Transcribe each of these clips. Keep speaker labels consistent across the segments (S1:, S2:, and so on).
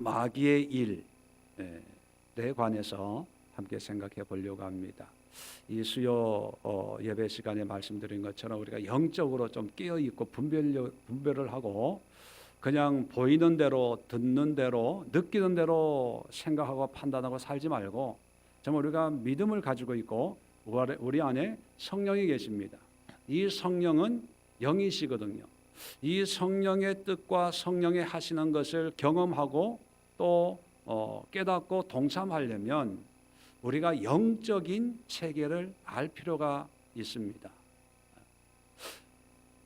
S1: 마귀의 일에 관해서 함께 생각해 보려고 합니다. 이 수요 예배 시간에 말씀드린 것처럼 우리가 영적으로 좀 깨어 있고 분별을 하고 그냥 보이는 대로, 듣는 대로, 느끼는 대로 생각하고 판단하고 살지 말고 정말 우리가 믿음을 가지고 있고 우리 안에 성령이 계십니다. 이 성령은 영이시거든요. 이 성령의 뜻과 성령의 하시는 것을 경험하고 또 깨닫고 동참하려면 우리가 영적인 세계를 알 필요가 있습니다.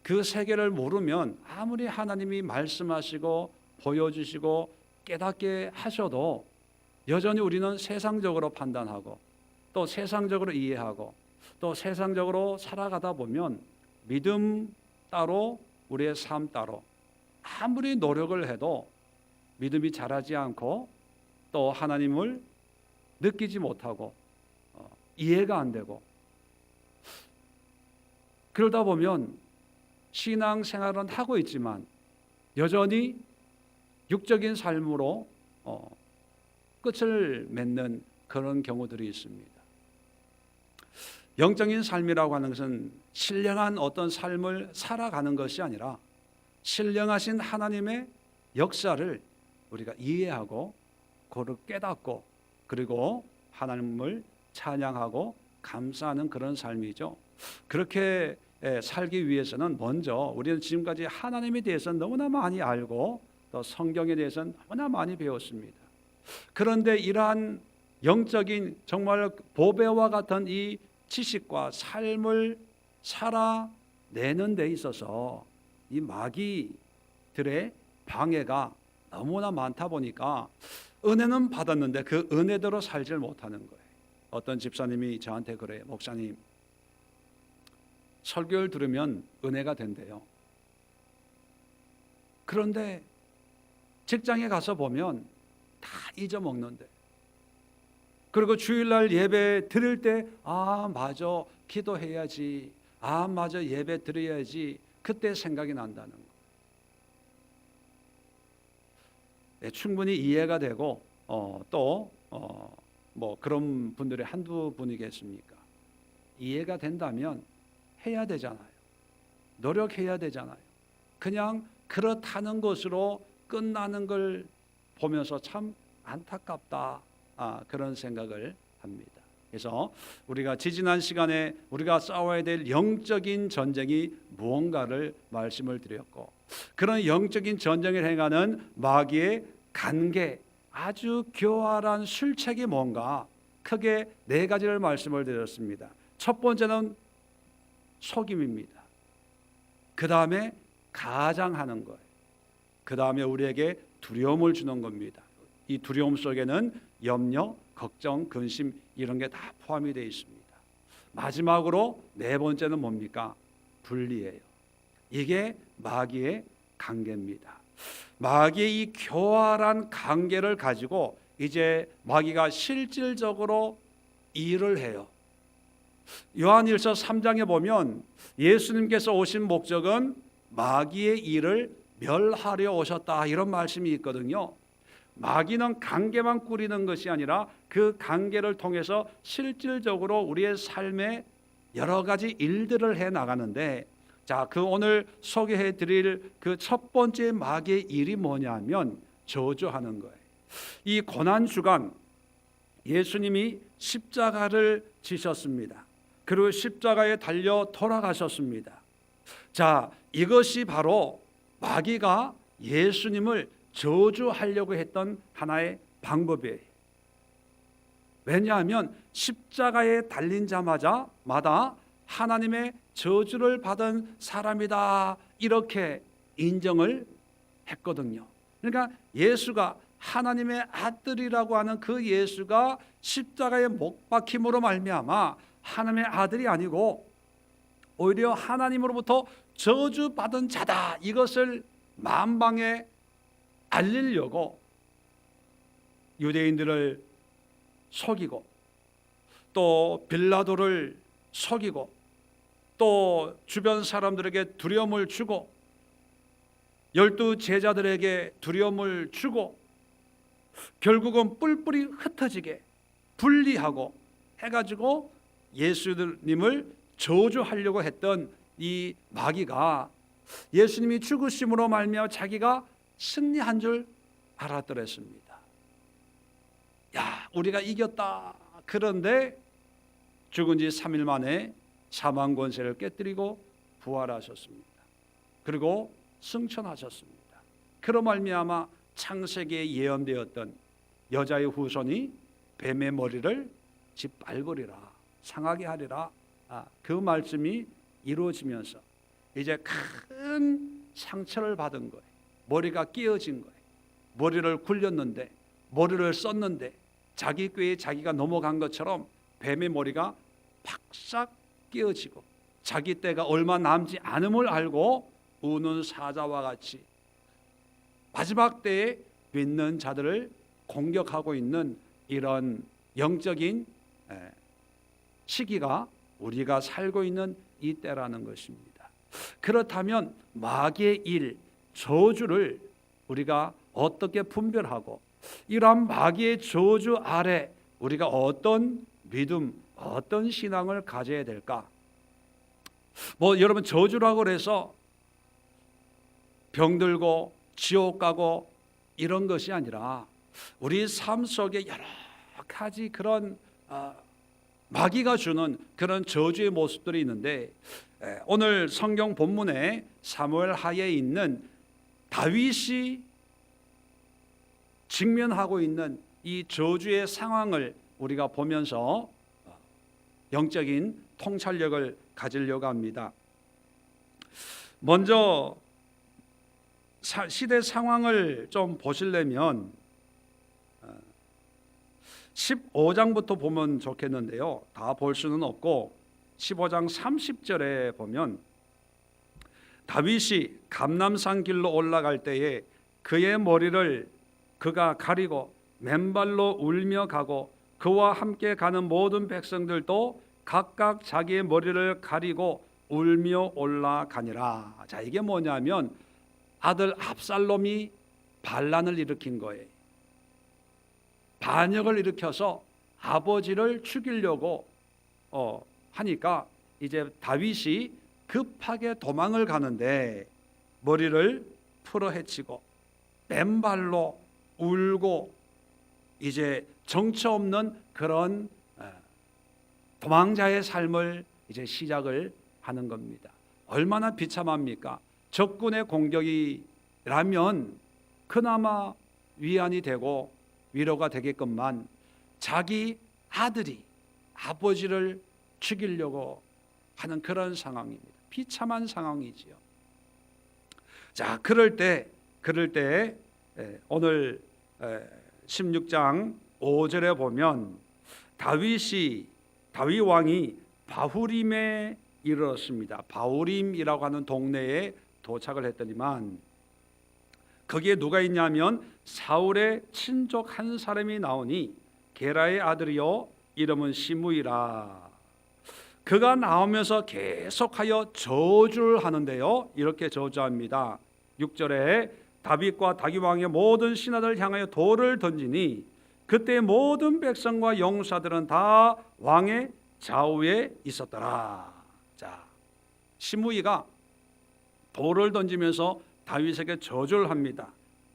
S1: 그 세계를 모르면 아무리 하나님이 말씀하시고 보여주시고 깨닫게 하셔도 여전히 우리는 세상적으로 판단하고 또 세상적으로 이해하고 또 세상적으로 살아가다 보면 믿음 따로 우리의 삶 따로 아무리 노력을 해도 믿음이 자라지 않고 또 하나님을 느끼지 못하고 이해가 안 되고 그러다 보면 신앙생활은 하고 있지만 여전히 육적인 삶으로 끝을 맺는 그런 경우들이 있습니다. 영적인 삶이라고 하는 것은 신령한 어떤 삶을 살아가는 것이 아니라 신령하신 하나님의 역사를 우리가 이해하고 그를 깨닫고 그리고 하나님을 찬양하고 감사하는 그런 삶이죠. 그렇게 살기 위해서는 먼저 우리는 지금까지 하나님에 대해서 너무나 많이 알고 또 성경에 대해서는 너무나 많이 배웠습니다. 그런데 이러한 영적인 정말 보배와 같은 이 지식과 삶을 살아내는 데 있어서 이 마귀들의 방해가 너무나 많다 보니까 은혜는 받았는데 그 은혜대로 살질 못하는 거예요. 어떤 집사님이 저한테 그래요. 목사님, 설교를 들으면 은혜가 된대요. 그런데 직장에 가서 보면 다 잊어먹는데 그리고 주일날 예배 드릴 때 맞아 기도해야지 맞아 예배 드려야지 그때 생각이 난다는 거. 충분히 이해가 되고 또 뭐 그런 분들이 한두 분이겠습니까? 이해가 된다면 해야 되잖아요. 노력해야 되잖아요. 그냥 그렇다는 것으로 끝나는 걸 보면서 참 안타깝다 그런 생각을 합니다. 그래서 우리가 지지난 시간에 우리가 싸워야 될 영적인 전쟁이 무언가를 말씀을 드렸고 그런 영적인 전쟁을 행하는 마귀의 간계 아주 교활한 술책이 뭔가 크게 네 가지를 말씀을 드렸습니다. 첫 번째는 속임입니다. 그 다음에 가장하는 거예요. 그 다음에 우리에게 두려움을 주는 겁니다. 이 두려움 속에는 염려, 걱정, 근심 이런 게 다 포함이 되어 있습니다. 마지막으로 네 번째는 뭡니까? 분리예요. 이게 마귀의 관계입니다. 마귀의 이 교활한 관계를 가지고 이제 마귀가 실질적으로 일을 해요. 요한일서 3장에 보면 예수님께서 오신 목적은 마귀의 일을 멸하려 오셨다 이런 말씀이 있거든요. 마귀는 관계만 꾸리는 것이 아니라 그 관계를 통해서 실질적으로 우리의 삶에 여러 가지 일들을 해 나가는데 자, 그 오늘 소개해 드릴 그 첫 번째 마귀의 일이 뭐냐면 저주하는 거예요. 이 고난 주간 예수님이 십자가를 지셨습니다. 그리고 십자가에 달려 돌아가셨습니다. 자, 이것이 바로 마귀가 예수님을 저주하려고 했던 하나의 방법이에요. 왜냐하면 십자가에 달린 자마다 하나님의 저주를 받은 사람이다 이렇게 인정을 했거든요. 그러니까 예수가 하나님의 아들이라고 하는 그 예수가 십자가에 못 박힘으로 말미암아 하나님의 아들이 아니고 오히려 하나님으로부터 저주받은 자다 이것을 만방에 알리려고 유대인들을 속이고 또 빌라도를 속이고 또 주변 사람들에게 두려움을 주고 12 제자들에게 두려움을 주고 결국은 뿔뿔이 흩어지게 분리하고 해가지고 예수님을 저주하려고 했던 이 마귀가 예수님이 죽으심으로 말미암아 자기가 승리한 줄 알았더랬습니다. 야, 우리가 이겼다. 그런데 죽은 지 3일 만에 사망 권세를 깨뜨리고 부활하셨습니다. 그리고 승천하셨습니다. 그로 말미암아 창세기에 예언되었던 여자의 후손이 뱀의 머리를 짓밟으리라, 상하게 하리라, 그 말씀이 이루어지면서 이제 큰 상처를 받은 거예요. 머리가 끼어진 거예요. 머리를 굴렸는데, 머리를 썼는데 자기 꾀에 자기가 넘어간 것처럼 뱀의 머리가 팍싹 끼어지고 자기 때가 얼마 남지 않음을 알고 우는 사자와 같이 마지막 때에 믿는 자들을 공격하고 있는 이런 영적인 시기가 우리가 살고 있는 이 때라는 것입니다. 그렇다면 마귀의 일, 저주를 우리가 어떻게 분별하고 이러한 마귀의 저주 아래 우리가 어떤 믿음, 어떤 신앙을 가져야 될까? 여러분, 저주라고 해서 병들고 지옥 가고 이런 것이 아니라 우리 삶 속에 여러 가지 그런 마귀가 주는 그런 저주의 모습들이 있는데, 오늘 성경 본문에 사무엘 하에 있는 다윗이 직면하고 있는 이 저주의 상황을 우리가 보면서 영적인 통찰력을 가지려고 합니다. 먼저 시대 상황을 좀 보시려면 15장부터 보면 좋겠는데요. 다 볼 수는 없고 15장 30절에 보면 다윗이 감람산 길로 올라갈 때에 그의 머리를 그가 가리고 맨발로 울며 가고 그와 함께 가는 모든 백성들도 각각 자기의 머리를 가리고 울며 올라가니라. 자, 이게 뭐냐면 아들 압살롬이 반란을 일으킨 거예요. 반역을 일으켜서 아버지를 죽이려고 하니까 이제 다윗이 급하게 도망을 가는데 머리를 풀어 헤치고 맨발로 울고 이제 정처 없는 그런 도망자의 삶을 이제 시작을 하는 겁니다. 얼마나 비참합니까? 적군의 공격이라면 그나마 위안이 되고 위로가 되겠건만 자기 아들이 아버지를 죽이려고 하는 그런 상황입니다. 비참한 상황이지요. 자, 그럴 때 오늘 16장 5절에 보면 다윗 왕이 바후림에 이르렀습니다. 바후림이라고 하는 동네에 도착을 했더니만 거기에 누가 있냐면 사울의 친족 한 사람이 나오니 게라의 아들이요 이름은 시므이라. 그가 나오면서 계속하여 저주를 하는데요, 이렇게 저주합니다. 6절에 다윗과 다윗 왕의 모든 신하들을 향하여 돌을 던지니 그때 모든 백성과 용사들은 다 왕의 좌우에 있었더라. 자, 시므이가 돌을 던지면서 다윗에게 저주를 합니다.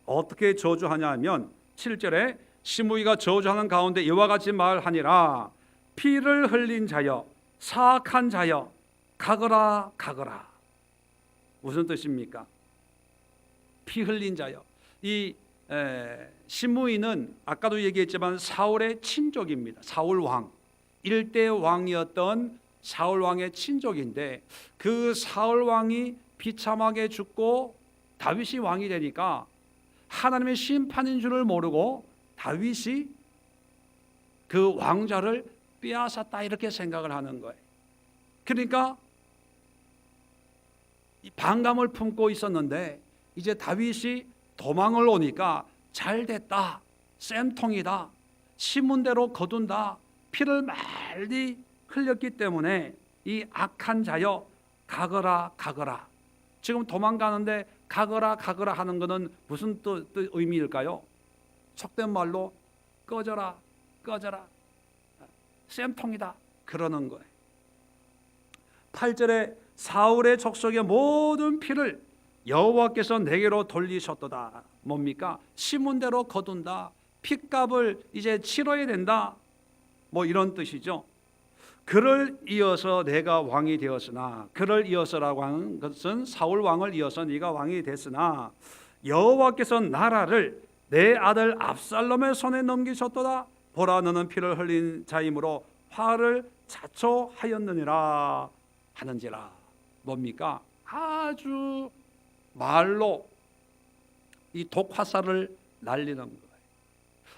S1: 어떻게 저주하냐 하면 7절에 시므이가 저주하는 가운데 이와 같이 말하니라. 피를 흘린 자여 사악한 자여 가거라 가거라. 무슨 뜻입니까? 피 흘린 자여. 이 시므이는 아까도 얘기했지만 사울의 친족입니다. 사울 왕, 일대 왕이었던 사울 왕의 친족인데 그 사울 왕이 비참하게 죽고 다윗이 왕이 되니까 하나님의 심판인 줄을 모르고 다윗이 그 왕좌를 빼앗았다 이렇게 생각을 하는 거예요. 그러니까 반감을 품고 있었는데 이제 다윗이 도망을 오니까 잘 됐다, 쌤통이다, 시문대로 거둔다, 피를 많이 흘렸기 때문에 이 악한 자여 가거라 가거라. 지금 도망가는데 가거라 가거라 하는 것은 무슨 의미일까요? 속된 말로 꺼져라, 꺼져라, 쌤통이다 그러는 거예요. 8절에 사울의 족속의 모든 피를 여호와께서 내게로 돌리셨도다. 뭡니까? 심은 대로 거둔다. 핏값을 이제 치러야 된다. 뭐 이런 뜻이죠. 그를 이어서 내가 왕이 되었으나, 그를 이어서라고 하는 것은 사울 왕을 이어서 네가 왕이 됐으나 여호와께서 나라를 내 아들 압살롬의 손에 넘기셨도다. 보라, 너는 피를 흘린 자이므로 화를 자초하였느니라 하는지라. 뭡니까? 아주 말로 이 독화살을 날리는 거예요.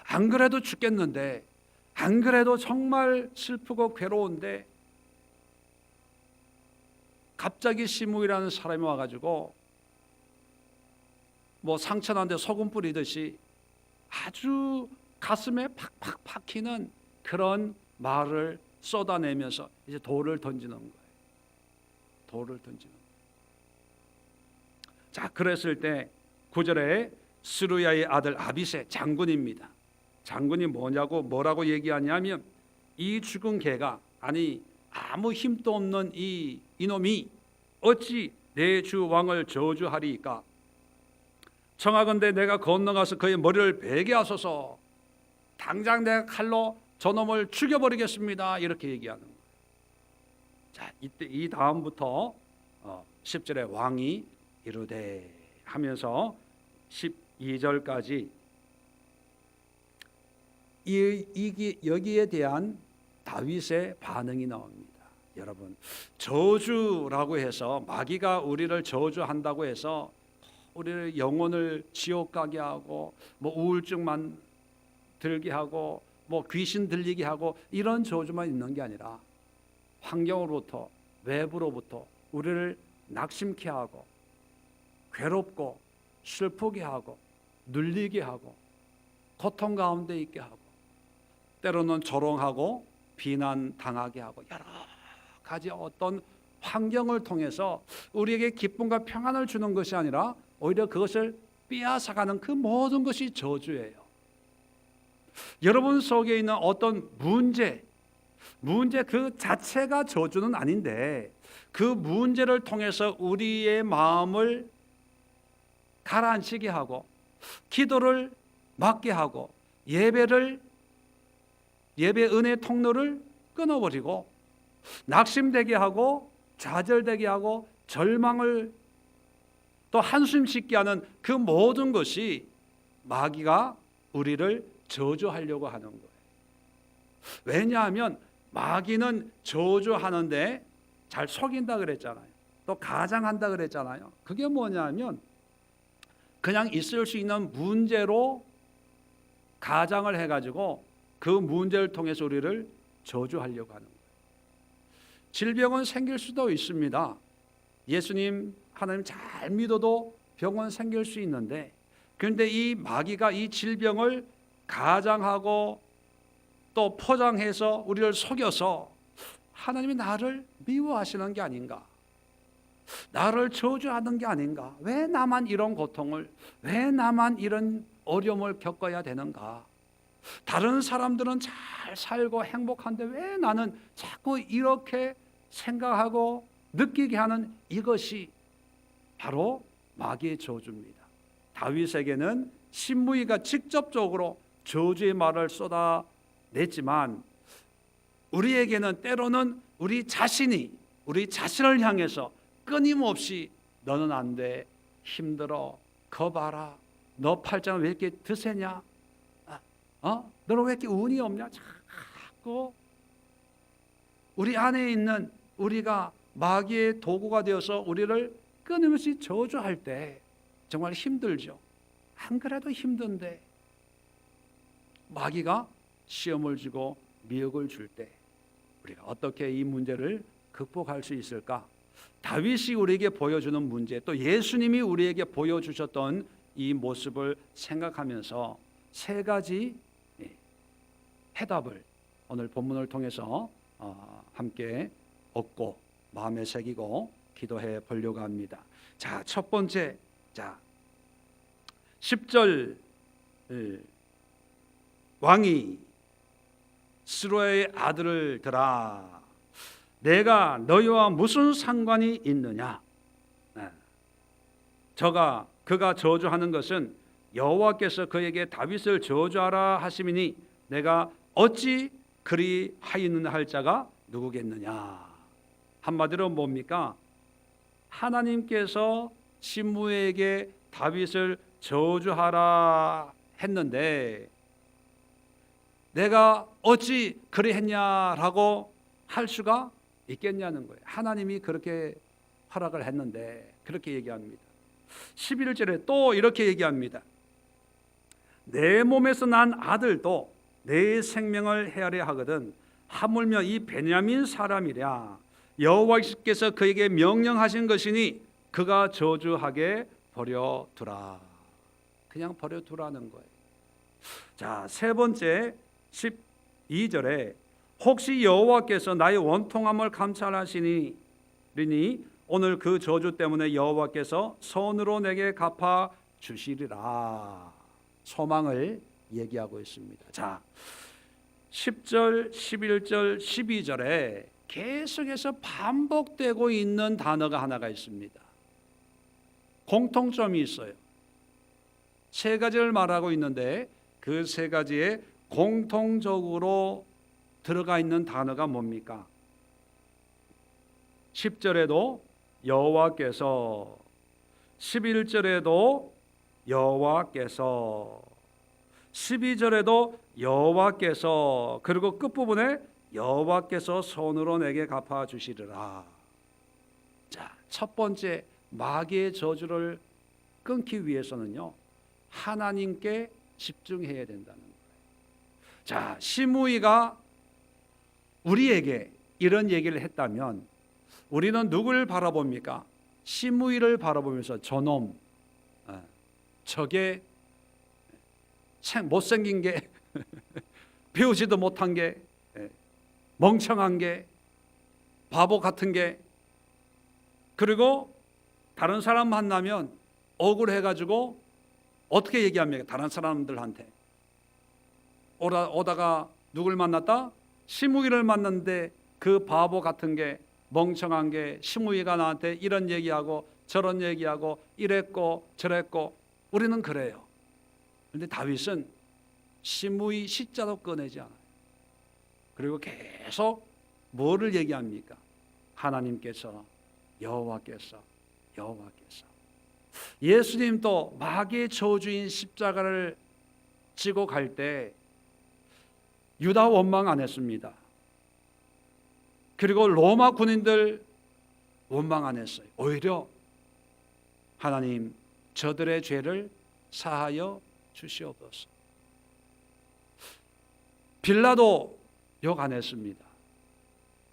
S1: 안 그래도 죽겠는데, 안 그래도 정말 슬프고 괴로운데 갑자기 시므이라는 사람이 와가지고 뭐 상처난데 소금 뿌리듯이 아주 가슴에 팍팍 박히는 그런 말을 쏟아내면서 이제 돌을 던지는 거예요. 돌을 던지는 거예요. 자, 그랬을 때 9절에 스루야의 아들 아비새 장군입니다. 장군이 뭐라고 얘기하냐면, 이 죽은 개가, 아니 아무 힘도 없는 이놈이 어찌 내 주 왕을 저주하리이까? 청하건대 내가 건너가서 그의 머리를 베게 하소서. 당장 내가 칼로 저놈을 죽여버리겠습니다. 이렇게 얘기하는 거예요. 자, 이때 이 다음부터 10절에 왕이 이르되 하면서 12절까지 여기에 대한 다윗의 반응이 나옵니다. 여러분, 저주라고 해서, 마귀가 우리를 저주한다고 해서 우리를 영혼을 지옥 가게 하고 뭐 우울증만 들게 하고 뭐 귀신 들리게 하고 이런 저주만 있는 게 아니라 환경으로부터, 외부로부터 우리를 낙심케 하고 괴롭고 슬프게 하고 눌리게 하고 고통 가운데 있게 하고 때로는 조롱하고 비난당하게 하고 여러 가지 어떤 환경을 통해서 우리에게 기쁨과 평안을 주는 것이 아니라 오히려 그것을 빼앗아가는 그 모든 것이 저주예요. 여러분 속에 있는 어떤 문제 그 자체가 저주는 아닌데, 그 문제를 통해서 우리의 마음을 가라앉히게 하고 기도를 막게 하고 예배 은혜 통로를 끊어버리고 낙심되게 하고 좌절되게 하고 절망을 또 한숨 짓게 하는 그 모든 것이 마귀가 우리를 저주하려고 하는 거예요. 왜냐하면 마귀는 저주하는데 잘 속인다 그랬잖아요. 또 가장한다 그랬잖아요. 그게 뭐냐면 그냥 있을 수 있는 문제로 가장을 해가지고 그 문제를 통해서 우리를 저주하려고 하는 거예요. 질병은 생길 수도 있습니다. 예수님 하나님 잘 믿어도 병은 생길 수 있는데, 그런데 이 마귀가 이 질병을 가장하고 또 포장해서 우리를 속여서 하나님이 나를 미워하시는 게 아닌가, 나를 저주하는 게 아닌가, 왜 나만 이런 고통을, 왜 나만 이런 어려움을 겪어야 되는가, 다른 사람들은 잘 살고 행복한데 왜 나는 자꾸 이렇게 생각하고 느끼게 하는 이것이 바로 마귀의 저주입니다. 다윗에게는 신무이가 직접적으로 저주의 말을 쏟아냈지만 우리에게는 때로는 우리 자신을 향해서 끊임없이 너는 안 돼, 힘들어, 거봐라, 너 팔짱 왜 이렇게 드세냐, 너는 왜 이렇게 운이 없냐, 자꾸 우리 안에 있는 우리가 마귀의 도구가 되어서 우리를 끊임없이 저주할 때 정말 힘들죠. 안 그래도 힘든데 마귀가 시험을 주고 미혹을 줄 때 우리가 어떻게 이 문제를 극복할 수 있을까? 다윗이 우리에게 보여주는 문제, 또 예수님이 우리에게 보여주셨던 이 모습을 생각하면서 세 가지 해답을 오늘 본문을 통해서 함께 얻고 마음에 새기고 기도해 보려고 합니다. 자, 첫 번째, 10절 왕이 스루야의 아들들아, 내가 너희와 무슨 상관이 있느냐? 그가 저주하는 것은 여호와께서 그에게 다윗을 저주하라 하심이니 내가 어찌 그리하였느냐 할 자가 누구겠느냐? 한마디로 뭡니까? 하나님께서 시므에게 다윗을 저주하라 했는데 내가 어찌 그리했냐라고 할 수가 있겠냐는 거예요. 하나님이 그렇게 허락을 했는데 그렇게 얘기합니다. 11절에 또 이렇게 얘기합니다. 내 몸에서 난 아들도 내 생명을 헤아려 하거든 하물며 이 베냐민 사람이랴 여호와께서 그에게 명령하신 것이니 그가 저주하게 버려두라. 그냥 버려두라는 거예요. 자, 세 번째 12절에 혹시 여호와께서 나의 원통함을 감찰하시니 오늘 그 저주 때문에 여호와께서 손으로 내게 갚아 주시리라. 소망을 얘기하고 있습니다. 자, 10절, 11절, 12절에 계속해서 반복되고 있는 단어가 하나가 있습니다. 공통점이 있어요. 세 가지를 말하고 있는데 그 세 가지에 공통적으로 들어가 있는 단어가 뭡니까? 10절에도 여호와께서, 11절에도 여호와께서, 12절에도 여호와께서, 그리고 끝부분에 여호와께서 손으로 내게 갚아 주시리라. 자, 첫 번째 마귀의 저주를 끊기 위해서는요, 하나님께 집중해야 된다는 거예요. 자, 시므이가 우리에게 이런 얘기를 했다면 우리는 누구를 바라봅니까? 시므이를 바라보면서 저놈, 저게 못생긴 게 배우지도 못한 게 멍청한 게 바보 같은 게, 그리고 다른 사람 만나면 억울해가지고 어떻게 얘기합니까? 다른 사람들한테 오다가 누굴 만났다? 시므이를 만났는데 그 바보 같은 게 멍청한 게 시므이가 나한테 이런 얘기하고 저런 얘기하고 이랬고 저랬고, 우리는 그래요. 그런데 다윗은 시므이 시자도 꺼내지 않아요. 그리고 계속 뭐를 얘기합니까? 하나님께서, 여호와께서. 예수님도 마귀의 저주인 십자가를 지고 갈 때 유다 원망 안 했습니다. 그리고 로마 군인들 원망 안 했어요. 오히려 하나님, 저들의 죄를 사하여 주시옵소서. 빌라도 욕 안 했습니다.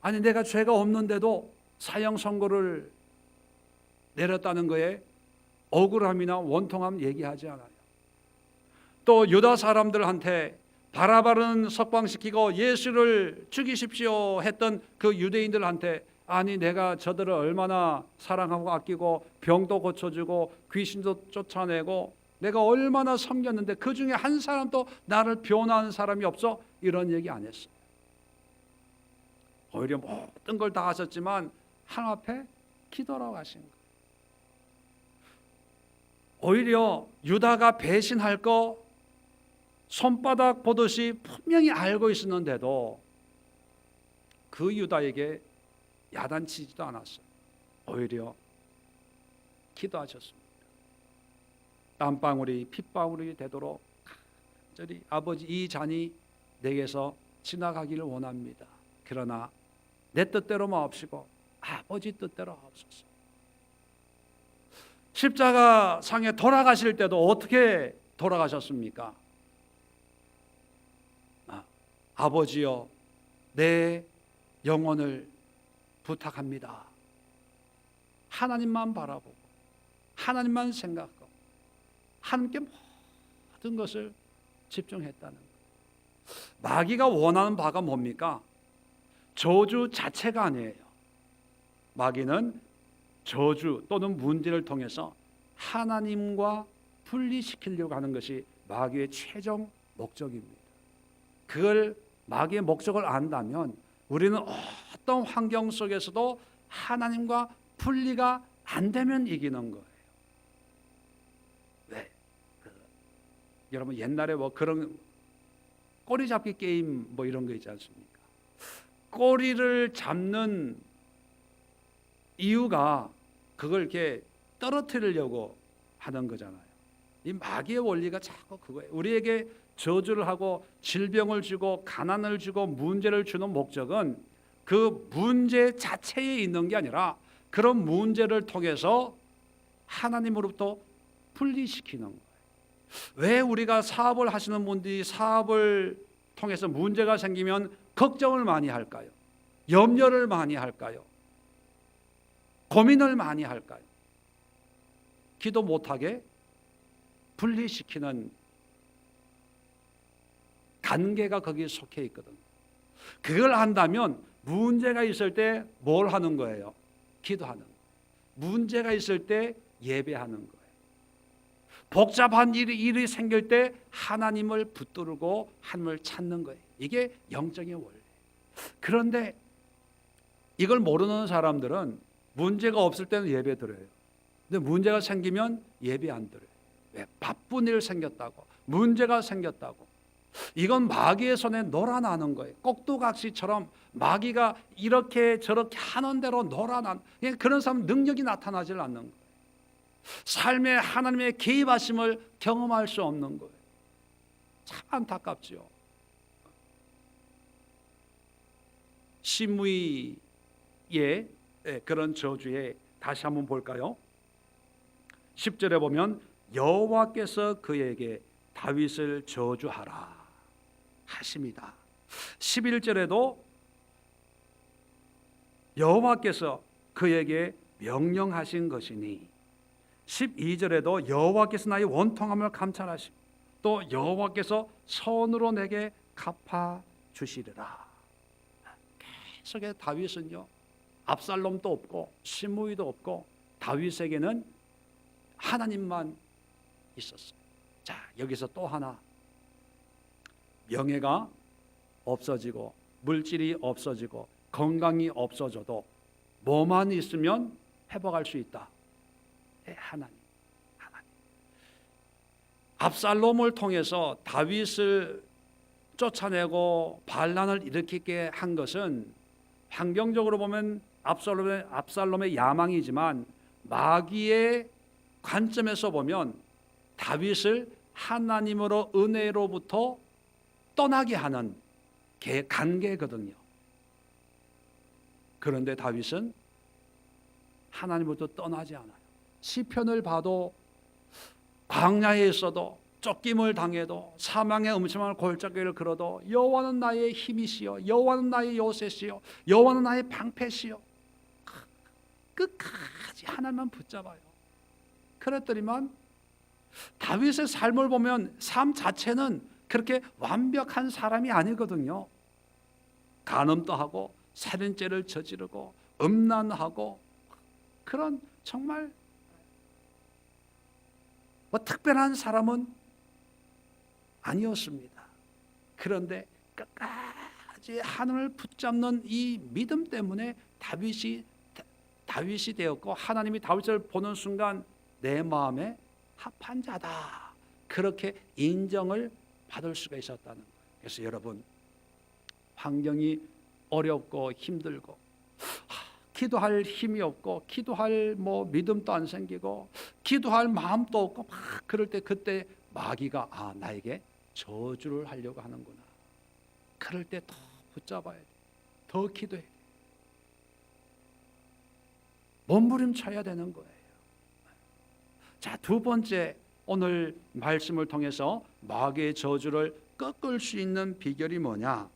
S1: 아니, 내가 죄가 없는데도 사형 선고를 내렸다는 거에 억울함이나 원통함 얘기하지 않아요. 또 유다 사람들한테 바라바는 석방시키고 예수를 죽이십시오 했던 그 유대인들한테, 아니 내가 저들을 얼마나 사랑하고 아끼고 병도 고쳐주고 귀신도 쫓아내고 내가 얼마나 섬겼는데 그 중에 한 사람도 나를 변호하는 사람이 없어? 이런 얘기 안 했어요. 오히려 모든 걸 다 하셨지만 하나님 앞에 기도라고 하신 거예요. 오히려 유다가 배신할 거 손바닥 보듯이 분명히 알고 있었는데도 그 유다에게 야단치지도 않았어요. 오히려 기도하셨습니다. 땀방울이 핏방울이 되도록 간절히 아버지, 이 잔이 내게서 지나가기를 원합니다. 그러나 내 뜻대로 마옵시고 아버지 뜻대로 하옵소서. 십자가 상에 돌아가실 때도 어떻게 돌아가셨습니까? 아버지여, 내 영혼을 부탁합니다. 하나님만 바라보고 하나님만 생각하고 하나님께 모든 것을 집중했다는 거예요. 마귀가 원하는 바가 뭡니까? 저주 자체가 아니에요. 마귀는 저주 또는 문제를 통해서 하나님과 분리시키려고 하는 것이 마귀의 최종 목적입니다. 그걸 마귀의 목적을 안다면 우리는 어떤 환경 속에서도 하나님과 분리가 안 되면 이기는 거예요. 왜? 여러분 옛날에 뭐 그런 꼬리 잡기 게임 뭐 이런 거 있지 않습니까? 꼬리를 잡는 이유가 그걸 이렇게 떨어뜨리려고 하는 거잖아요. 이 마귀의 원리가 자꾸 그거예요. 우리에게 저주를 하고 질병을 주고 가난을 주고 문제를 주는 목적은 그 문제 자체에 있는 게 아니라 그런 문제를 통해서 하나님으로부터 분리시키는 거예요. 왜 우리가 사업을 하시는 분들이 사업을 통해서 문제가 생기면 걱정을 많이 할까요? 염려를 많이 할까요? 고민을 많이 할까요? 기도 못하게 분리시키는 관계가 거기에 속해 있거든요. 그걸 한다면 문제가 있을 때 뭘 하는 거예요? 기도하는 거예요. 문제가 있을 때 예배하는 거예요. 복잡한 일이 생길 때 하나님을 붙들고 하나님을 찾는 거예요. 이게 영적인 원리. 그런데 이걸 모르는 사람들은 문제가 없을 때는 예배 드려요. 근데 문제가 생기면 예배 안 드려요. 왜? 바쁜 일 생겼다고, 문제가 생겼다고. 이건 마귀의 손에 놀아나는 거예요. 꼭두각시처럼 마귀가 이렇게 저렇게 하는 대로 놀아나는, 그런 사람은 능력이 나타나질 않는 거예요. 삶에 하나님의 개입하심을 경험할 수 없는 거예요. 참 안타깝지요. 시므이의 그런 저주에 다시 한번 볼까요? 10절에 보면 여호와께서 그에게 다윗을 저주하라 하십니다. 11절에도 여호와께서 그에게 명령하신 것이니, 12절에도 여호와께서 나의 원통함을 감찰하시고 또 여호와께서 손으로 내게 갚아 주시리라. 계속해서 다윗은요, 압살롬도 없고 시므이도 없고 다윗에게는 하나님만 있었어요. 자, 여기서 또 하나, 명예가 없어지고 물질이 없어지고 건강이 없어져도 뭐만 있으면 회복할 수 있다. 하나님. 압살롬을 통해서 다윗을 쫓아내고 반란을 일으키게 한 것은 환경적으로 보면 압살롬의 야망이지만 마귀의 관점에서 보면 다윗을 하나님으로 은혜로부터 떠나게 하는 관계거든요. 그런데 다윗은 하나님으로부터 떠나지 않아요. 시편을 봐도 광야에 있어도 쫓김을 당해도 사망의 음침한 골짜기를 걸어도 여호와는 나의 힘이시요 여호와는 나의 요새시요 여호와는 나의 방패시요, 끝까지 하나님만 붙잡아요. 그랬더니만 다윗의 삶을 보면 삶 자체는 그렇게 완벽한 사람이 아니거든요. 간음도 하고 살인죄를 저지르고 음란하고 그런 정말 뭐 특별한 사람은 아니었습니다. 그런데 끝까지 하나님을 붙잡는 이 믿음 때문에 다윗이 되었고, 하나님이 다윗을 보는 순간 내 마음에 합한 자다, 그렇게 인정을 받을 수가 있었다는 거예요. 그래서 여러분, 환경이 어렵고 힘들고 기도할 힘이 없고 기도할 믿음도 안 생기고 기도할 마음도 없고 막 그럴 때, 그때 마귀가 나에게 저주를 하려고 하는구나. 그럴 때 더 붙잡아야 돼. 더 기도해야 돼. 몸부림쳐야 되는 거예요. 자, 두 번째, 오늘 말씀을 통해서 마귀의 저주를 꺾을 수 있는 비결이 뭐냐?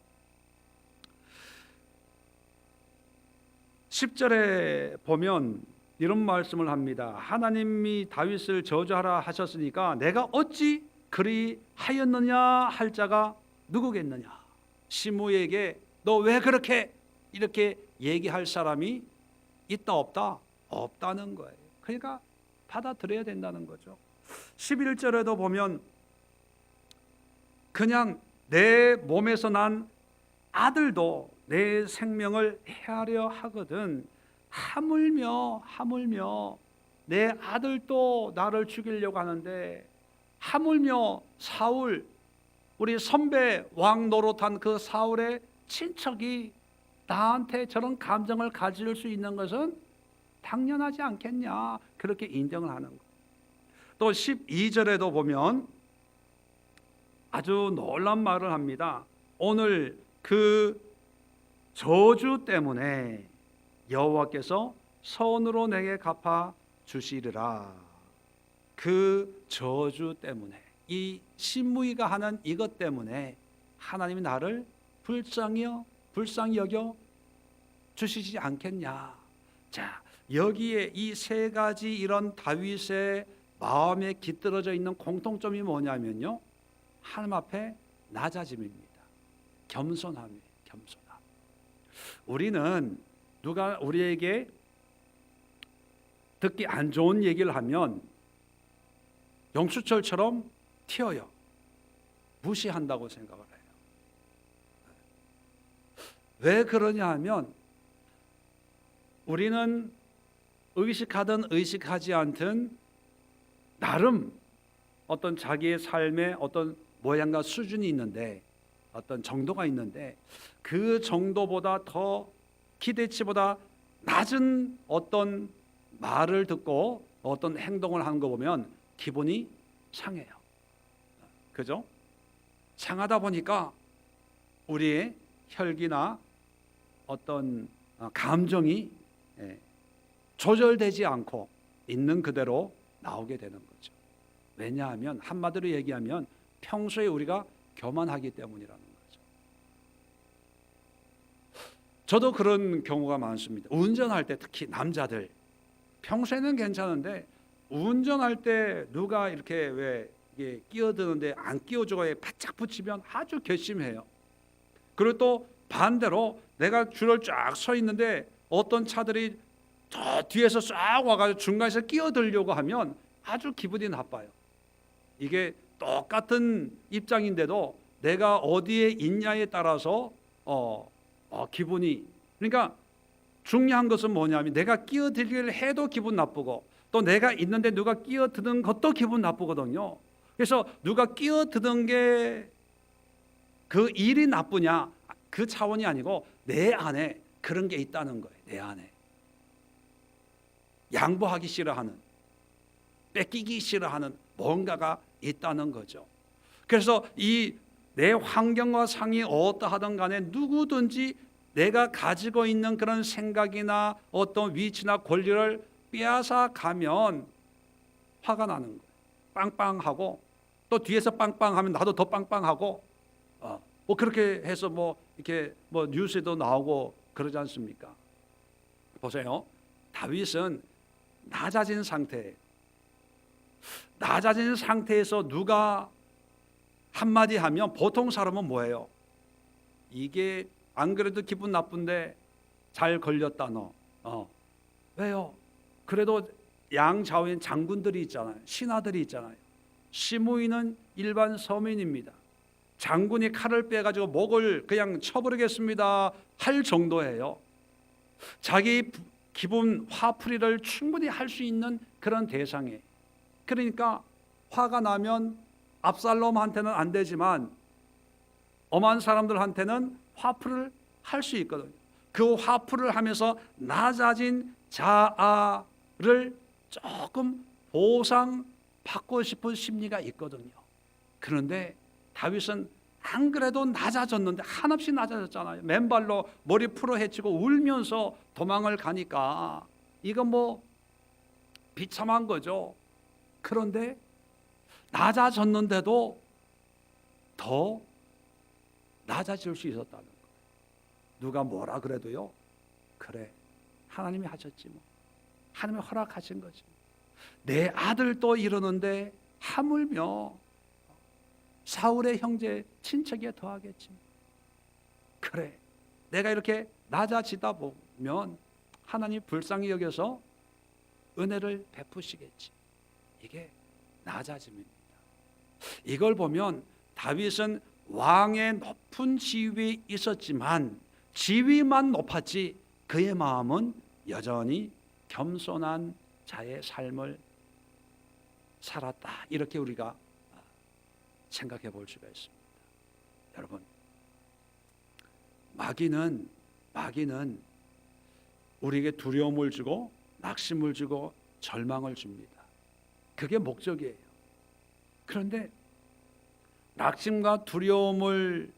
S1: 10절에 보면 이런 말씀을 합니다. 하나님이 다윗을 저주하라 하셨으니까 내가 어찌 그리 하였느냐 할 자가 누구겠느냐? 시므이에게 너 왜 그렇게 이렇게 얘기할 사람이 있다 없다? 없다는 거예요. 그러니까 받아들여야 된다는 거죠. 11절에도 보면 그냥 내 몸에서 난 아들도 내 생명을 해하려 하거든. 하물며 내 아들도 나를 죽이려고 하는데, 하물며 사울, 우리 선배 왕 노릇한 그 사울의 친척이 나한테 저런 감정을 가질 수 있는 것은 당연하지 않겠냐, 그렇게 인정을 하는 것. 또 12절에도 보면 아주 놀라운 말을 합니다. 오늘 그 저주 때문에 여호와께서 손으로 내게 갚아 주시리라. 그 저주 때문에, 이 신무이가 하는 이것 때문에 하나님이 나를 불쌍히 여겨 주시지 않겠냐. 자, 여기에 이 세 가지 이런 다윗의 마음에 깃들어져 있는 공통점이 뭐냐면요, 하나님 앞에 낮아짐입니다. 겸손함이에요. 겸손함. 우리는 누가 우리에게 듣기 안 좋은 얘기를 하면 영수철처럼 튀어요. 무시한다고 생각을 해요. 왜 그러냐 하면, 우리는 의식하든 의식하지 않든 나름 어떤 자기의 삶의 어떤 모양과 수준이 있는데, 어떤 정도가 있는데, 그 정도보다 더 기대치보다 낮은 어떤 말을 듣고 어떤 행동을 하는 거 보면 기분이 상해요. 그죠? 상하다 보니까 우리의 혈기나 어떤 감정이 조절되지 않고 있는 그대로 나오게 되는 거죠. 왜냐하면 한마디로 얘기하면 평소에 우리가 교만하기 때문이라는 거죠. 저도 그런 경우가 많습니다. 운전할 때 특히 남자들, 평소에는 괜찮은데 운전할 때 누가 이렇게 왜 이게 끼어드는데 안 끼워주고 바짝 붙이면 아주 괘씸해요. 그리고 또 반대로 내가 줄을 쫙 서 있는데 어떤 차들이 저 뒤에서 쫙 와가지고 중간에서 끼어들려고 하면 아주 기분이 나빠요. 이게 똑같은 입장인데도 내가 어디에 있냐에 따라서 기분이, 그러니까 중요한 것은 뭐냐면 내가 끼어들기를 해도 기분 나쁘고, 또 내가 있는데 누가 끼어드는 것도 기분 나쁘거든요. 그래서 누가 끼어드는 게 그 일이 나쁘냐, 그 차원이 아니고 내 안에 그런 게 있다는 거예요. 내 안에 양보하기 싫어하는, 뺏기기 싫어하는 뭔가가 있다는 거죠. 그래서 이 내 환경과 상이 어떠하든 간에 누구든지 내가 가지고 있는 그런 생각이나 어떤 위치나 권리를 빼앗아 가면 화가 나는 거예요. 빵빵하고, 또 뒤에서 빵빵하면 나도 더 빵빵하고, 뭐 그렇게 해서 뭐 이렇게 뭐 뉴스에도 나오고 그러지 않습니까? 보세요. 다윗은 낮아진 상태예요. 낮아진 상태에서 누가 한마디 하면 보통 사람은 뭐예요? 이게 안 그래도 기분 나쁜데 잘 걸렸다 너. 왜요? 그래도 양좌우엔 장군들이 있잖아요. 신하들이 있잖아요. 시므이는 일반 서민입니다. 장군이 칼을 빼가지고 목을 그냥 쳐버리겠습니다 할 정도예요. 자기 기분 화풀이를 충분히 할 수 있는 그런 대상이에요. 그러니까 화가 나면 압살롬한테는 안 되지만 엄한 사람들한테는 화풀이를 할 수 있거든요. 그 화풀이를 하면서 낮아진 자아를 조금 보상받고 싶은 심리가 있거든요. 그런데 다윗은 안 그래도 낮아졌는데 한없이 낮아졌잖아요. 맨발로 머리 풀어 헤치고 울면서 도망을 가니까 이건 뭐 비참한 거죠. 그런데 낮아졌는데도 더 낮아질 수 있었다는 거예요. 누가 뭐라 그래도요, 그래 하나님이 하셨지 뭐, 하나님이 허락하신 거지. 내 아들도 이러는데 하물며 사울의 형제 친척에 더하겠지. 그래, 내가 이렇게 낮아지다 보면 하나님 불쌍히 여겨서 은혜를 베푸시겠지. 이게 낮아짐입니다. 이걸 보면 다윗은 왕의 높은 지위에 있었지만 지위만 높았지 그의 마음은 여전히 겸손한 자의 삶을 살았다. 이렇게 우리가 생각해 볼 수가 있습니다. 여러분, 마귀는 우리에게 두려움을 주고 낙심을 주고 절망을 줍니다. 그게 목적이에요. 그런데 낙심과 두려움을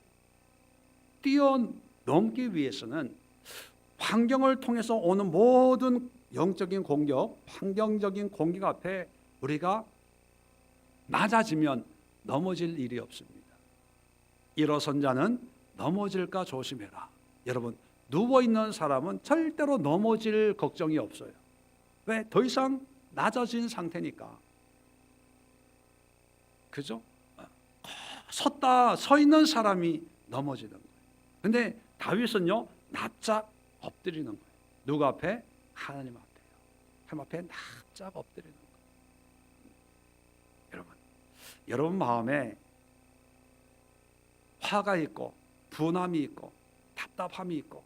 S1: 뛰어넘기 위해서는 환경을 통해서 오는 모든 영적인 공격, 환경적인 공격 앞에 우리가 낮아지면 넘어질 일이 없습니다. 일어선 자는 넘어질까 조심해라. 여러분, 누워있는 사람은 절대로 넘어질 걱정이 없어요. 왜? 더 이상 낮아진 상태니까. 그죠? 서 있는 사람이 넘어지는 거예요. 근데 다윗은요, 납작 엎드리는 거예요. 누구 앞에? 하나님 앞에요. 하나님 앞에 납작 엎드리는 거예요. 여러분 마음에 화가 있고 분함이 있고 답답함이 있고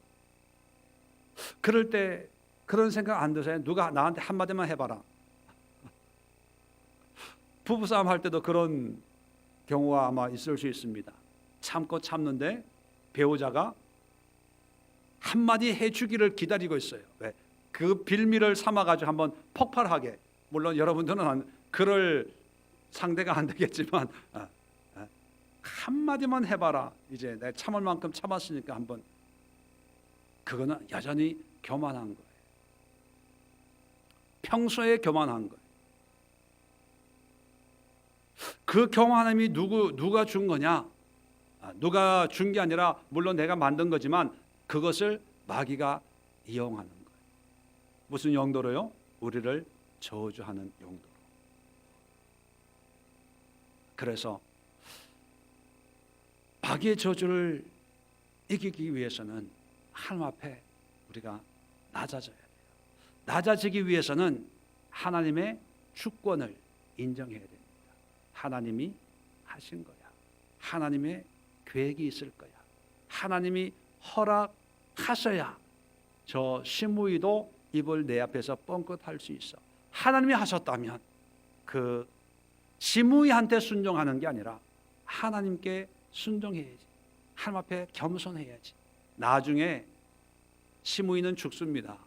S1: 그럴 때 그런 생각 안 드세요? 누가 나한테 한마디만 해봐라. 부부싸움 할 때도 그런 경우가 아마 있을 수 있습니다. 참고 참는데 배우자가 한마디 해주기를 기다리고 있어요. 왜? 그 빌미를 삼아가지고 한번 폭발하게. 물론 여러분들은 그럴 상대가 안 되겠지만 한마디만 해봐라. 이제 내가 참을 만큼 참았으니까 한번. 그거는 여전히 교만한 거예요. 평소에 교만한 거예요. 그 교만함이 누가 준 거냐? 누가 준 게 아니라 물론 내가 만든 거지만 그것을 마귀가 이용하는 거예요. 무슨 용도로요? 우리를 저주하는 용도로. 그래서 마귀의 저주를 이기기 위해서는 하나님 앞에 우리가 낮아져야 돼요. 낮아지기 위해서는 하나님의 주권을 인정해야 됩니다. 하나님이 하신 거야. 하나님의 계획이 있을 거야. 하나님이 허락하셔야 저 시므이도 입을 내 앞에서 뻥끗할 수 있어. 하나님이 하셨다면 그 시므이한테 순종하는 게 아니라 하나님께 순종해야지. 하나님 앞에 겸손해야지. 나중에 시므이는 죽습니다.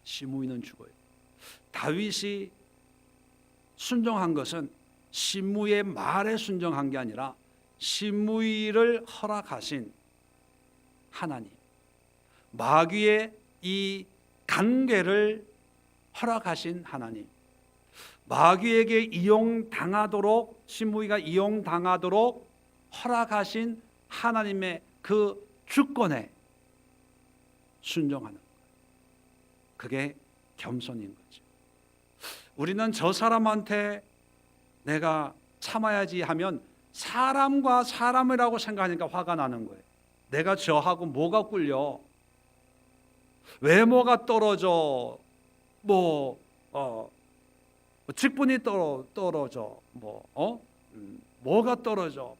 S1: 시므이는 죽어요. 다윗이 순종한 것은 시므이의 말에 순종한 게 아니라 시므이를 허락하신 하나님, 마귀의 이 관계를 허락하신 하나님, 마귀에게 이용당하도록 시므이가 이용당하도록 허락하신 하나님의 그 주권에 순종하는 거예요. 그게 겸손인 거죠. 우리는 저 사람한테 내가 참아야지 하면 사람과 사람이라고 생각하니까 화가 나는 거예요. 내가 저하고 뭐가 꿀려? 외모가 떨어져? 직분이 떨어져? 뭐가 떨어져?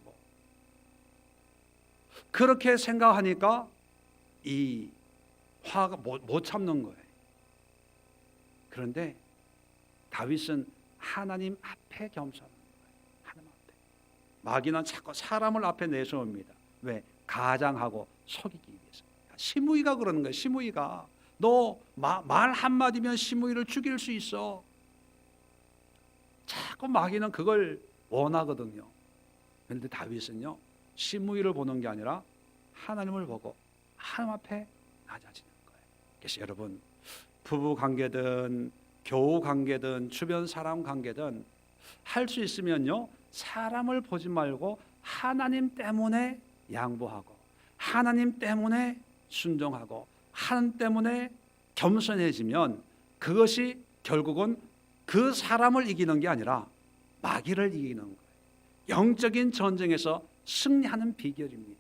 S1: 그렇게 생각하니까 이 화가 못 참는 거예요. 그런데 다윗은 하나님 앞에 겸손한 거예요. 하나님 앞에. 마귀는 자꾸 사람을 앞에 내세웁니다. 왜? 가장하고 속이기 위해서. 시므이가 그러는 거예요. 시므이가 너 말 한마디면 시므이를 죽일 수 있어. 자꾸 마귀는 그걸 원하거든요. 그런데 다윗은요, 시므이를 보는 게 아니라 하나님을 보고 하나님 앞에 낮아지는 거예요. 그래서 여러분, 부부 관계든 교우 관계든 주변 사람 관계든 할 수 있으면요, 사람을 보지 말고 하나님 때문에 양보하고 하나님 때문에 순종하고 하나님 때문에 겸손해지면 그것이 결국은 그 사람을 이기는 게 아니라 마귀를 이기는 거예요. 영적인 전쟁에서 승리하는 비결입니다.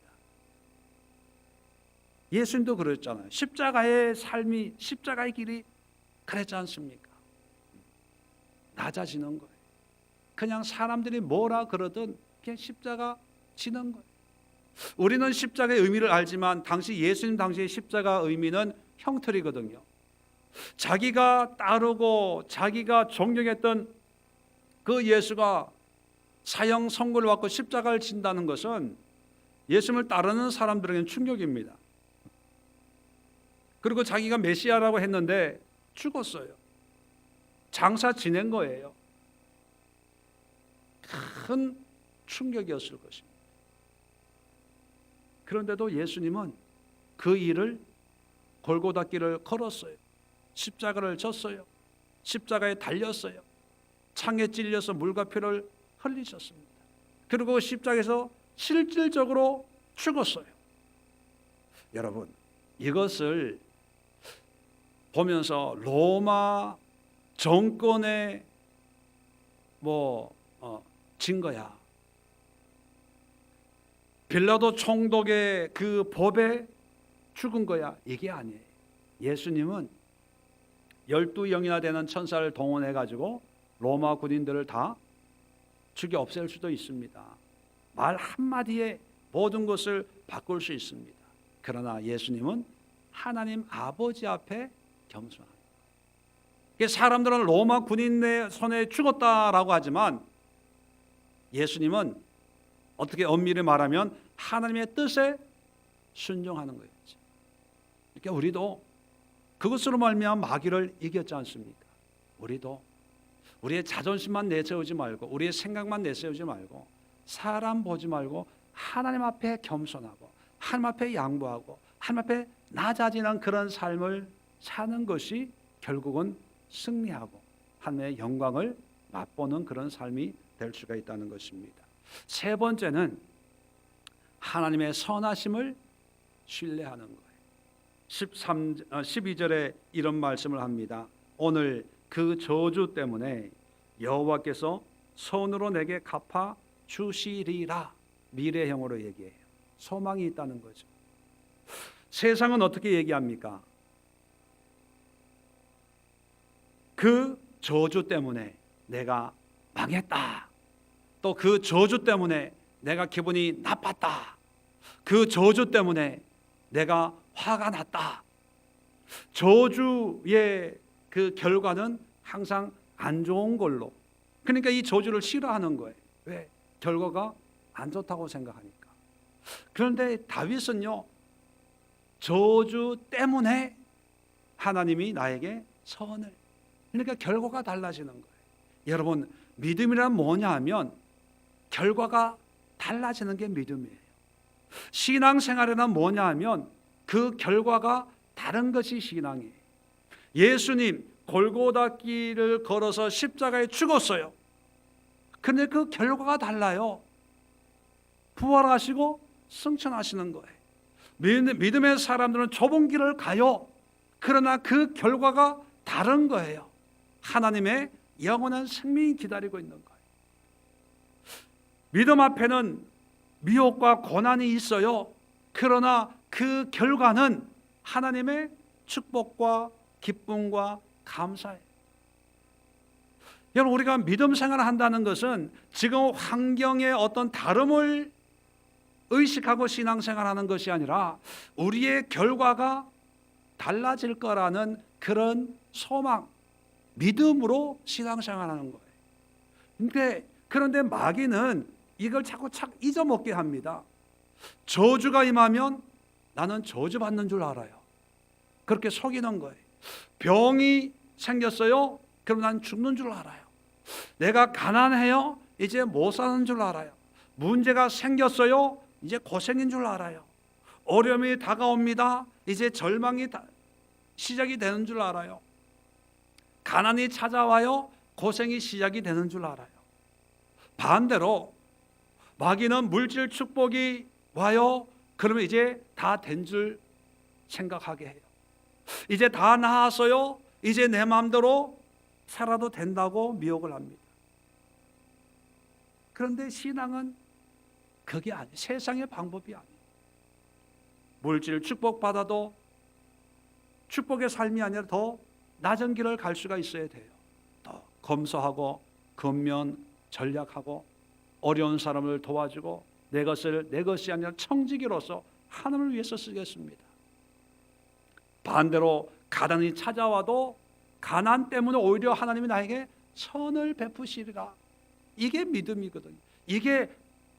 S1: 예수님도 그랬잖아요. 십자가의 삶이, 십자가의 길이 그랬지 않습니까? 낮아지는 거예요. 그냥 사람들이 뭐라 그러든 그냥 십자가 지는 거예요. 우리는 십자가의 의미를 알지만 당시 예수님 당시의 십자가 의미는 형틀이거든요. 자기가 따르고 자기가 존경했던 그 예수가 사형 선고를 받고 십자가를 진다는 것은 예수님을 따르는 사람들에게는 충격입니다. 그리고 자기가 메시아라고 했는데 죽었어요. 장사 지낸 거예요. 큰 충격이었을 것입니다. 그런데도 예수님은 그 일을 골고다 길을 걸었어요. 십자가를 졌어요. 십자가에 달렸어요. 창에 찔려서 물과 피를 흘리셨습니다. 그리고 십자가에서 실질적으로 죽었어요. 여러분, 이것을 보면서 로마 정권의 증거야, 빌라도 총독의 그 법에 죽은 거야, 이게 아니에요. 예수님은 12영이나 되는 천사를 동원해 가지고 로마 군인들을 다 죽여 없앨 수도 있습니다. 말 한마디에 모든 것을 바꿀 수 있습니다. 그러나 예수님은 하나님 아버지 앞에 겸손합니다. 사람들은 로마 군인의 손에 죽었다라고 하지만 예수님은 어떻게 엄밀히 말하면 하나님의 뜻에 순종하는 거예요. 그러니까 우리도 그것으로 말미암아 마귀를 이겼지 않습니까? 우리도 우리의 자존심만 내세우지 말고, 우리의 생각만 내세우지 말고, 사람 보지 말고 하나님 앞에 겸손하고 하나님 앞에 양보하고 하나님 앞에 낮아지는 그런 삶을 사는 것이 결국은 승리하고 하나님의 영광을 맛보는 그런 삶이 될 수가 있다는 것입니다. 세 번째는 하나님의 선하심을 신뢰하는 거예요. 12절에 이런 말씀을 합니다. 오늘 그 저주 때문에 여호와께서 손으로 내게 갚아 주시리라. 미래형으로 얘기해요. 소망이 있다는 거죠. 세상은 어떻게 얘기합니까? 그 저주 때문에 내가 망했다. 또 그 저주 때문에 내가 기분이 나빴다. 그 저주 때문에 내가 화가 났다. 저주의 그 결과는 항상 안 좋은 걸로, 그러니까 이 저주를 싫어하는 거예요. 왜? 결과가 안 좋다고 생각하니까. 그런데 다윗은요, 저주 때문에 하나님이 나에게 선을, 그러니까 결과가 달라지는 거예요. 여러분, 믿음이란 뭐냐 하면 결과가 달라지는 게 믿음이에요. 신앙생활이란 뭐냐 하면 그 결과가 다른 것이 신앙이에요. 예수님 골고다 길을 걸어서 십자가에 죽었어요. 근데 그 결과가 달라요. 부활하시고 승천하시는 거예요. 믿음의 사람들은 좁은 길을 가요. 그러나 그 결과가 다른 거예요. 하나님의 영원한 생명이 기다리고 있는 거예요. 믿음 앞에는 미혹과 고난이 있어요. 그러나 그 결과는 하나님의 축복과 기쁨과 감사예요. 여러분, 우리가 믿음 생활을 한다는 것은 지금 환경의 어떤 다름을 의식하고 신앙생활하는 것이 아니라 우리의 결과가 달라질 거라는 그런 소망, 믿음으로 신앙생활하는 거예요. 그런데 마귀는 이걸 자꾸 잊어먹게 합니다. 저주가 임하면 나는 저주받는 줄 알아요. 그렇게 속이는 거예요. 병이 생겼어요. 그럼 난 죽는 줄 알아요. 내가 가난해요. 이제 못 사는 줄 알아요. 문제가 생겼어요. 이제 고생인 줄 알아요. 어려움이 다가옵니다. 이제 절망이 시작이 되는 줄 알아요. 가난이 찾아와요. 고생이 시작이 되는 줄 알아요. 반대로 마귀는 물질 축복이 와요. 그러면 이제 다 된 줄 생각하게 해요. 이제 다 나았어요. 이제 내 마음대로 살아도 된다고 미혹을 합니다. 그런데 신앙은 그게 아니에요. 세상의 방법이 아니에요. 물질 축복받아도 축복의 삶이 아니라 더 낮은 길을 갈 수가 있어야 돼요. 더 검소하고 근면 전략하고 어려운 사람을 도와주고 내 것을 내 것이 아니라 청지기로서 하나님을 위해서 쓰겠습니다. 반대로 가난이 찾아와도 가난 때문에 오히려 하나님이 나에게 선을 베푸시리라. 이게 믿음이거든요. 이게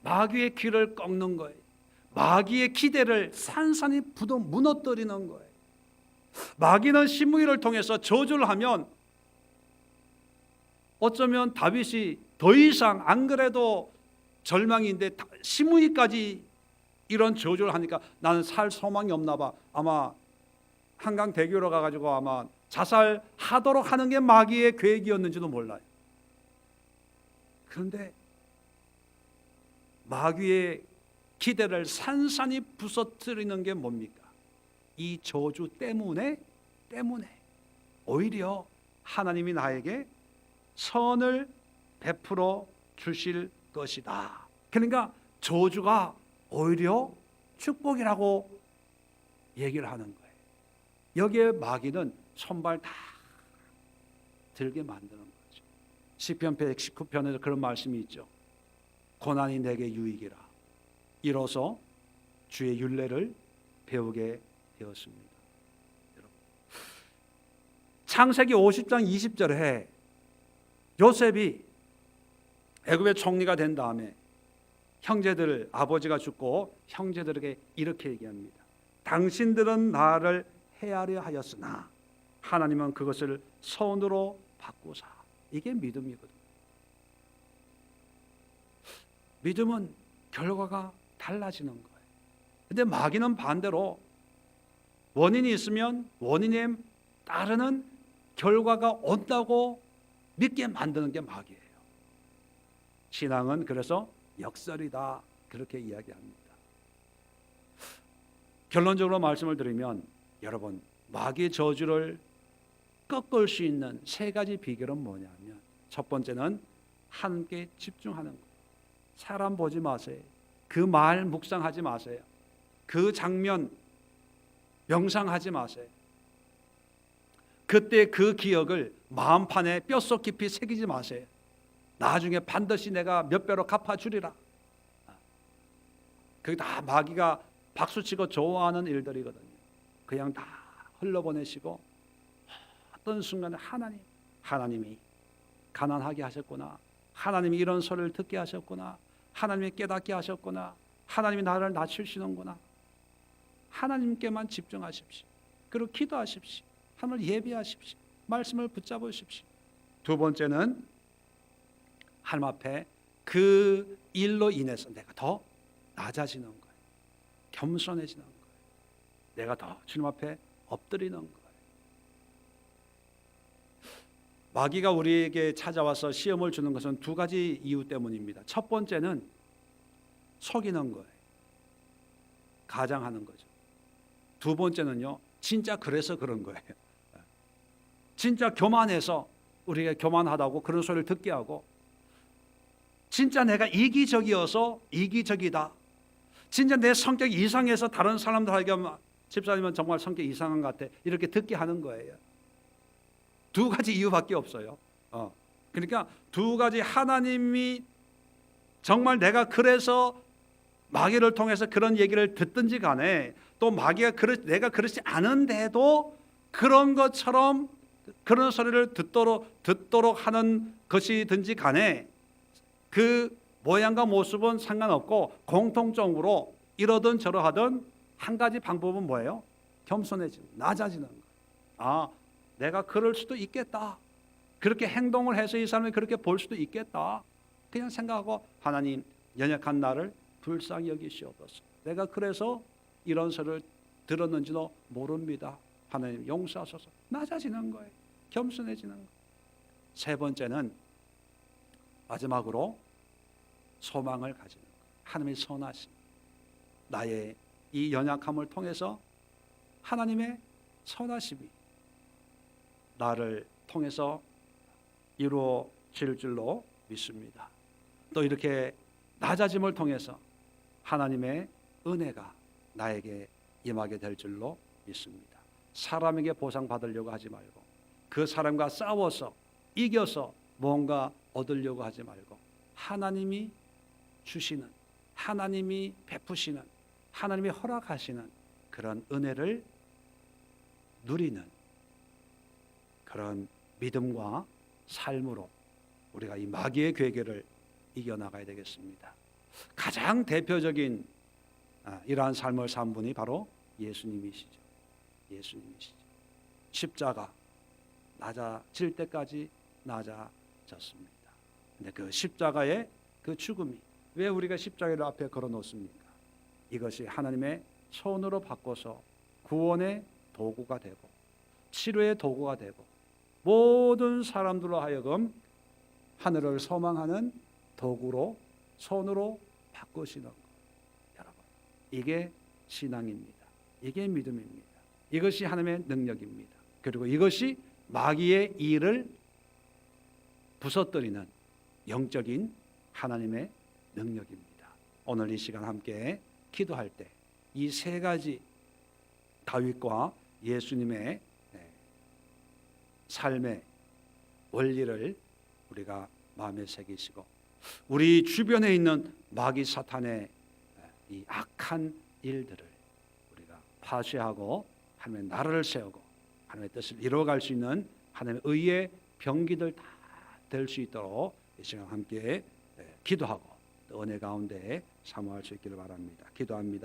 S1: 마귀의 귀를 꺾는 거예요. 마귀의 기대를 산산이 무너뜨리는 거예요. 마귀는 시므이를 통해서 저주를 하면 어쩌면 다윗이 더 이상 안 그래도 절망인데 시므이까지 이런 저주를 하니까 나는 살 소망이 없나 봐. 아마 한강대교로 가가지고 아마 자살하도록 하는 게 마귀의 계획이었는지도 몰라요. 그런데 마귀의 기대를 산산이 부서뜨리는 게 뭡니까? 이 저주 때문에 오히려 하나님이 나에게 선을 베풀어 주실 것이다. 그러니까 저주가 오히려 축복이라고 얘기를 하는 거예요. 여기에 마귀는 손발 다 들게 만드는 거죠. 시편 119편에서 그런 말씀이 있죠. 고난이 내게 유익이라. 이로써 주의 율례를 배우게 되었습니다. 창세기 50장 20절에 요셉이 애굽의 총리가 된 다음에 형제들, 아버지가 죽고 형제들에게 이렇게 얘기합니다. 당신들은 나를 해하려 하였으나 하나님은 그것을 선으로 바꾸사. 이게 믿음이거든요. 믿음은 결과가 달라지는 거예요. 근데 마귀는 반대로 원인이 있으면 원인에 따르는 결과가 온다고 믿게 만드는 게 마귀예요. 신앙은 그래서 역설이다, 그렇게 이야기합니다. 결론적으로 말씀을 드리면 여러분, 마귀의 저주를 꺾을 수 있는 세 가지 비결은 뭐냐면, 첫 번째는 하나님께 집중하는 거예요. 사람 보지 마세요. 그 말 묵상하지 마세요. 그 장면 명상하지 마세요. 그때 그 기억을 마음판에 뼛속 깊이 새기지 마세요. 나중에 반드시 내가 몇 배로 갚아주리라. 그게 다 마귀가 박수치고 좋아하는 일들이거든요. 그냥 다 흘러보내시고 어떤 순간에 하나님이 가난하게 하셨구나, 하나님이 이런 소리를 듣게 하셨구나, 하나님이 깨닫게 하셨구나, 하나님이 나를 낮추시는구나. 하나님께만 집중하십시오. 그리고 기도하십시오. 하나님을 예배하십시오. 말씀을 붙잡으십시오. 두 번째는 하나님 앞에 그 일로 인해서 내가 더 낮아지는 거예요. 겸손해지는 거예요. 내가 더 주님 앞에 엎드리는 거예요. 마귀가 우리에게 찾아와서 시험을 주는 것은 두 가지 이유 때문입니다. 첫 번째는 속이는 거예요. 가장하는 거죠. 두 번째는요, 진짜 그래서 그런 거예요. 진짜 교만해서 우리가 교만하다고 그런 소리를 듣게 하고, 진짜 내가 이기적이어서 이기적이다, 진짜 내 성격이 이상해서 다른 사람들에게 집사님은 정말 성격이 이상한 것 같아, 이렇게 듣게 하는 거예요. 두 가지 이유밖에 없어요. 그러니까 두 가지, 하나님이 정말 내가 그래서 마귀를 통해서 그런 얘기를 듣든지 간에, 또 마귀가 내가 그렇지 않은데도 그런 것처럼 그런 소리를 듣도록 하는 것이든지 간에 그 모양과 모습은 상관없고 공통적으로 이러든 저러하든 한 가지 방법은 뭐예요? 겸손해지는, 낮아지는 거예요. 내가 그럴 수도 있겠다, 그렇게 행동을 해서 이 사람이 그렇게 볼 수도 있겠다, 그냥 생각하고 하나님, 연약한 나를 불쌍히 여기시옵소서. 내가 그래서 이런 소리를 들었는지도 모릅니다. 하나님 용서하소서. 낮아지는 거예요. 겸손해지는 거예요. 세 번째는 마지막으로 소망을 가지는 거예요. 하나님의 선하심, 나의 이 연약함을 통해서 하나님의 선하심이 나를 통해서 이루어질 줄로 믿습니다. 또 이렇게 낮아짐을 통해서 하나님의 은혜가 나에게 임하게 될 줄로 믿습니다. 사람에게 보상받으려고 하지 말고, 그 사람과 싸워서 이겨서 뭔가 얻으려고 하지 말고, 하나님이 주시는, 하나님이 베푸시는, 하나님이 허락하시는 그런 은혜를 누리는 그런 믿음과 삶으로 우리가 이 마귀의 괴계를 이겨나가야 되겠습니다. 가장 대표적인 이러한 삶을 산 분이 바로 예수님이시죠. 예수님이시죠. 십자가 낮아질 때까지 낮아졌습니다. 근데 그 십자가의 그 죽음이 왜 우리가 십자가를 앞에 걸어 놓습니까? 이것이 하나님의 손으로 바꿔서 구원의 도구가 되고 치료의 도구가 되고 모든 사람들로 하여금 하늘을 소망하는 도구로 손으로 바꾸시는 것. 여러분, 이게 신앙입니다. 이게 믿음입니다. 이것이 하나님의 능력입니다. 그리고 이것이 마귀의 일을 부서뜨리는 영적인 하나님의 능력입니다. 오늘 이 시간 함께 기도할 때 이 세 가지 다윗과 예수님의 삶의 원리를 우리가 마음에 새기시고 우리 주변에 있는 마귀 사탄의 이 악한 일들을 우리가 파쇄하고 하나님의 나라를 세우고 하나님의 뜻을 이루어갈 수 있는 하나님의 의의 병기들 다 될 수 있도록 이 시간 함께 기도하고 또 은혜 가운데 사모할 수 있기를 바랍니다. 기도합니다.